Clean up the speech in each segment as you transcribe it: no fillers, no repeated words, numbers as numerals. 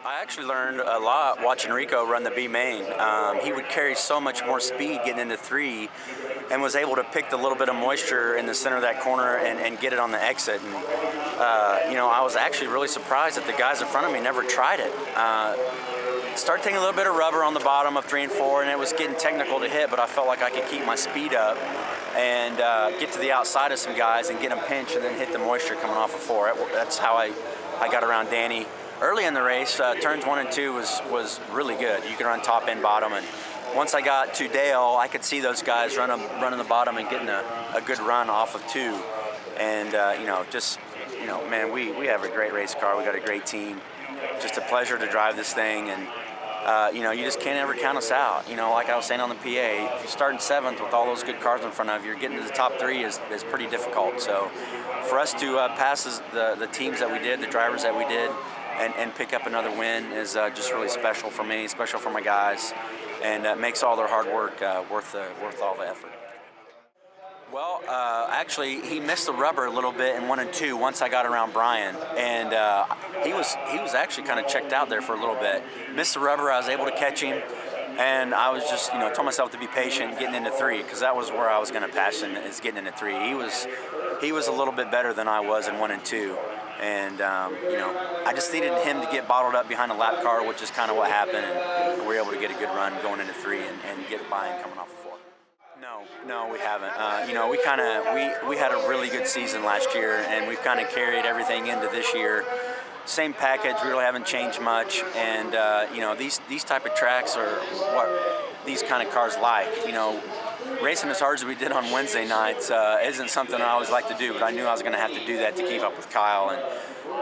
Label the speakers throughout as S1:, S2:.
S1: I actually learned a lot watching Rico run the B main. He would carry so much more speed getting into 3 and was able to pick the little bit of moisture in the center of that corner and get it on the exit. And, I was actually really surprised that the guys in front of me never tried it. Started taking a little bit of rubber on the bottom of 3 and 4, and it was getting technical to hit, but I felt like I could keep my speed up and get to the outside of some guys and get them pinched and then hit the moisture coming off of 4. That's how I got around Danny. Early in the race, turns 1 and 2 was really good. You can run top and bottom, and once I got to Dale, I could see those guys running the bottom and getting a good run off of 2. And man, we have a great race car. We got a great team. Just a pleasure to drive this thing, and you just can't ever count us out. Like I was saying on the PA, if you start in 7th with all those good cars in front of you, getting to the top 3 is pretty difficult. So for us to pass the teams that we did, the drivers that we did, and pick up another win is just really special for me, special for my guys, and makes all their hard work worth all the effort. Well, actually, he missed the rubber a little bit in 1 and 2 once I got around Brian, and he was actually kind of checked out there for a little bit. Missed the rubber. I was able to catch him, and I was just told myself to be patient getting into 3, because that was where I was going to pass him, is getting into 3. He was a little bit better than I was in 1 and 2. And, I just needed him to get bottled up behind a lap car, which is kind of what happened, and we were able to get a good run going into 3 and get by and coming off of 4. No, we haven't. We had a really good season last year, and we've kind of carried everything into this year. Same package, we really haven't changed much, and, these type of tracks are what these kind of cars like. Racing as hard as we did on Wednesday nights isn't something I always like to do, but I knew I was going to have to do that to keep up with Kyle.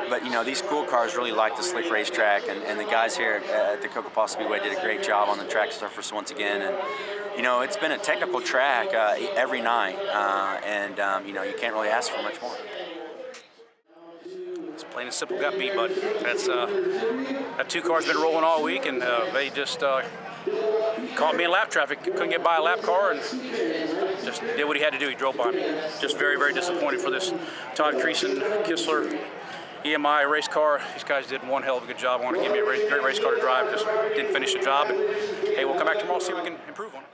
S1: But these cool cars really like the slick racetrack, and the guys here at the Cocopah Speedway did a great job on the track surface once again. And it's been a technical track every night, you can't really ask for much more.
S2: It's plain and simple, got beat, bud. That's that 2 cars been rolling all week, and they just caught me in lap traffic. Couldn't get by a lap car, and just did what he had to do. He drove by me. Just very, very disappointed for this Todd Creason, Kistler, EMI race car. These guys did one hell of a good job. Wanted to give me a great race car to drive. Just didn't finish the job. And hey, we'll come back tomorrow, see if we can improve on it.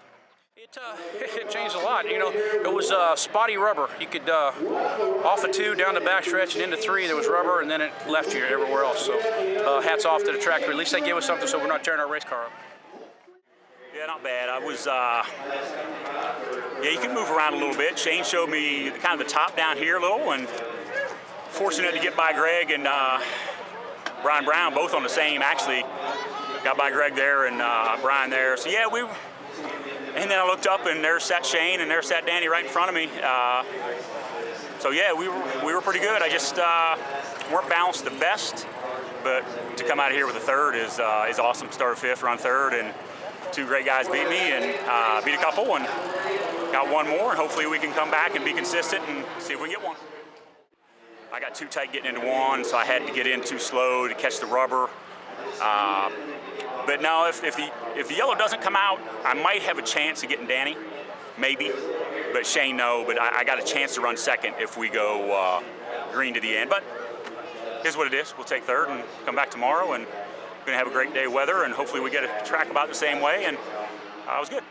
S2: It changed a lot. It was spotty rubber. You could off of 2 down the backstretch and into 3 there was rubber, and then it left you everywhere else. So hats off to the track. At least they gave us something so we're not tearing our race car up.
S3: Yeah, not bad. I was, you can move around a little bit. Shane showed me kind of the top down here a little, and fortunate to get by Greg and Brian Brown, both on the same, actually. Got by Greg there and Brian there. So yeah, and then I looked up and there sat Shane and there sat Danny right in front of me. So yeah, we were pretty good. I just weren't balanced the best, but to come out of here with a 3rd is awesome. Started 5th, run 3rd, and 2 great guys beat me and beat a couple and got 1 more, and hopefully we can come back and be consistent and see if we can get 1. I got too tight getting into 1, so I had to get in too slow to catch the rubber. But no, if the yellow doesn't come out, I might have a chance of getting Danny, maybe. But Shane, no. But I got a chance to run 2nd if we go green to the end. But here's what it is. We'll take 3rd and come back tomorrow, and we're going to have a great day of weather, and hopefully we get a track about the same way, and it was good.